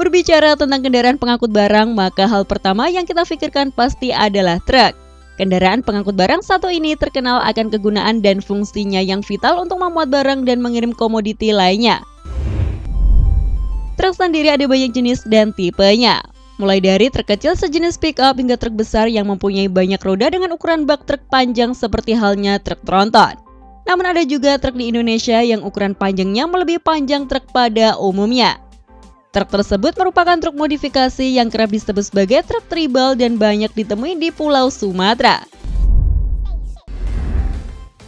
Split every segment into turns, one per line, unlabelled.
Berbicara tentang kendaraan pengangkut barang, maka hal pertama yang kita pikirkan pasti adalah truk. Kendaraan pengangkut barang satu ini terkenal akan kegunaan dan fungsinya yang vital untuk memuat barang dan mengirim komoditi lainnya. Truk sendiri ada banyak jenis dan tipenya. Mulai dari truk kecil sejenis pick-up hingga truk besar yang mempunyai banyak roda dengan ukuran bak truk panjang seperti halnya truk tronton. Namun ada juga truk di Indonesia yang ukuran panjangnya melebihi panjang truk pada umumnya. Truk tersebut merupakan truk modifikasi yang kerap disebut sebagai truk tribal dan banyak ditemui di Pulau Sumatera.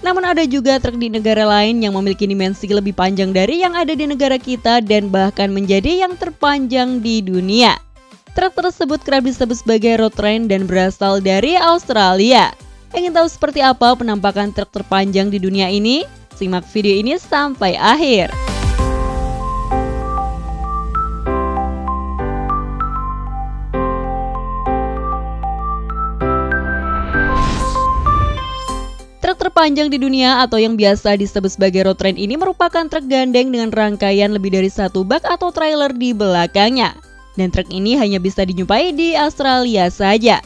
Namun ada juga truk di negara lain yang memiliki dimensi lebih panjang dari yang ada di negara kita dan bahkan menjadi yang terpanjang di dunia. Truk tersebut kerap disebut sebagai road train dan berasal dari Australia. Ingin tahu seperti apa penampakan truk terpanjang di dunia ini? Simak video ini sampai akhir. Truk terpanjang di dunia atau yang biasa disebut sebagai road train ini merupakan truk gandeng dengan rangkaian lebih dari satu bak atau trailer di belakangnya. Dan truk ini hanya bisa dijumpai di Australia saja.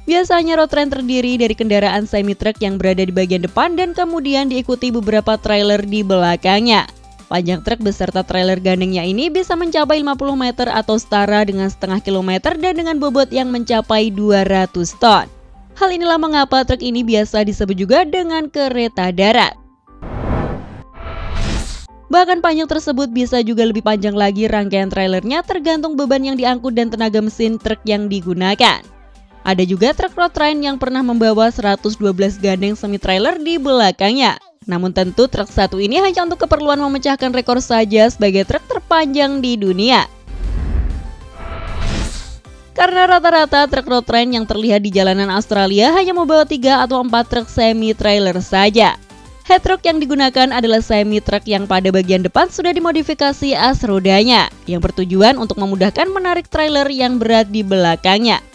Biasanya road train terdiri dari kendaraan semi-truk yang berada di bagian depan dan kemudian diikuti beberapa trailer di belakangnya. Panjang truk beserta trailer gandengnya ini bisa mencapai 50 meter atau setara dengan setengah kilometer dan dengan bobot yang mencapai 200 ton. Hal inilah mengapa truk ini biasa disebut juga dengan kereta darat. Bahkan panjang tersebut bisa juga lebih panjang lagi rangkaian trailernya tergantung beban yang diangkut dan tenaga mesin truk yang digunakan. Ada juga truk road train yang pernah membawa 112 gandeng semi-trailer di belakangnya. Namun tentu truk satu ini hanya untuk keperluan memecahkan rekor saja sebagai truk terpanjang di dunia. Karena rata-rata truk road train yang terlihat di jalanan Australia hanya membawa 3 atau 4 truk semi-trailer saja. Head truck yang digunakan adalah semi-truk yang pada bagian depan sudah dimodifikasi as rodanya, yang bertujuan untuk memudahkan menarik trailer yang berat di belakangnya.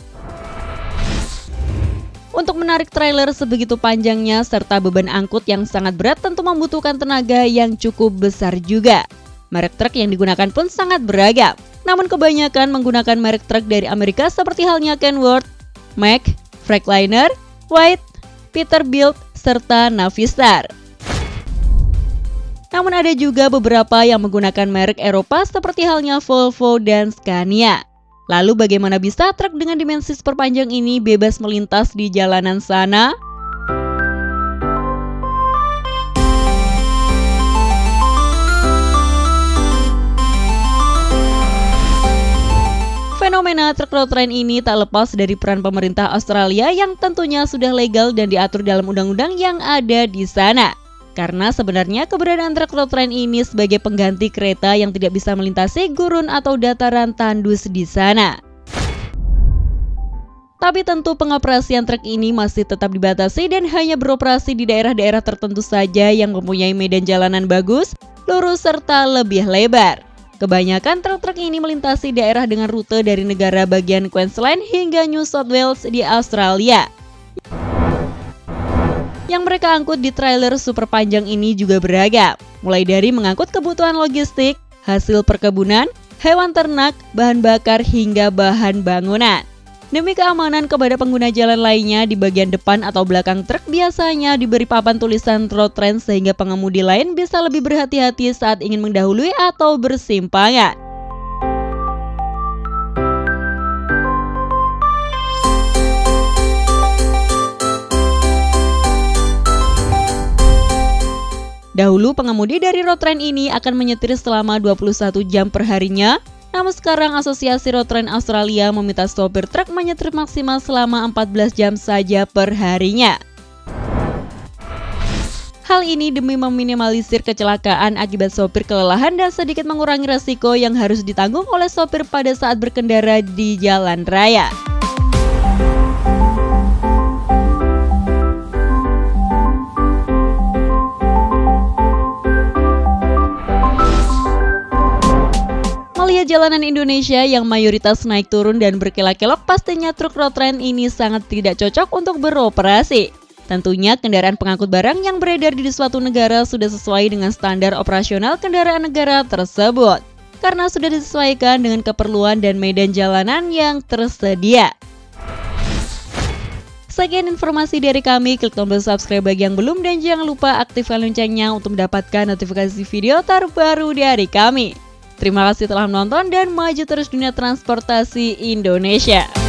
Untuk menarik trailer sebegitu panjangnya serta beban angkut yang sangat berat tentu membutuhkan tenaga yang cukup besar juga. Merek truk yang digunakan pun sangat beragam. Namun kebanyakan menggunakan merek truk dari Amerika seperti halnya Kenworth, Mack, Freightliner, White, Peterbilt, serta Navistar. Namun ada juga beberapa yang menggunakan merek Eropa seperti halnya Volvo dan Scania. Lalu bagaimana bisa truk dengan dimensi seperpanjang ini bebas melintas di jalanan sana? Fenomena truk road train ini tak lepas dari peran pemerintah Australia yang tentunya sudah legal dan diatur dalam undang-undang yang ada di sana. Karena sebenarnya keberadaan truk road train ini sebagai pengganti kereta yang tidak bisa melintasi gurun atau dataran tandus di sana. Tapi tentu pengoperasian truk ini masih tetap dibatasi dan hanya beroperasi di daerah-daerah tertentu saja yang mempunyai medan jalanan bagus, lurus serta lebih lebar. Kebanyakan truk-truk ini melintasi daerah dengan rute dari negara bagian Queensland hingga New South Wales di Australia. Yang mereka angkut di trailer super panjang ini juga beragam, mulai dari mengangkut kebutuhan logistik, hasil perkebunan, hewan ternak, bahan bakar hingga bahan bangunan. Demi keamanan kepada pengguna jalan lainnya, di bagian depan atau belakang truk biasanya diberi papan tulisan road train sehingga pengemudi lain bisa lebih berhati-hati saat ingin mendahului atau bersimpangan. Dahulu pengemudi dari road train ini akan menyetir selama 21 jam per harinya. Namun sekarang Asosiasi Road Train Australia meminta sopir truk menyetir maksimal selama 14 jam saja per harinya. Hal ini demi meminimalisir kecelakaan akibat sopir kelelahan dan sedikit mengurangi resiko yang harus ditanggung oleh sopir pada saat berkendara di jalan raya. Melihat jalanan Indonesia yang mayoritas naik turun dan berkelok-kelok, pastinya truk road train ini sangat tidak cocok untuk beroperasi. Tentunya kendaraan pengangkut barang yang beredar di suatu negara sudah sesuai dengan standar operasional kendaraan negara tersebut. karena sudah disesuaikan dengan keperluan dan medan jalanan yang tersedia. Sekian informasi dari kami, klik tombol subscribe bagi yang belum dan jangan lupa aktifkan loncengnya untuk mendapatkan notifikasi video terbaru dari kami. Terima kasih telah menonton dan maju terus dunia transportasi Indonesia.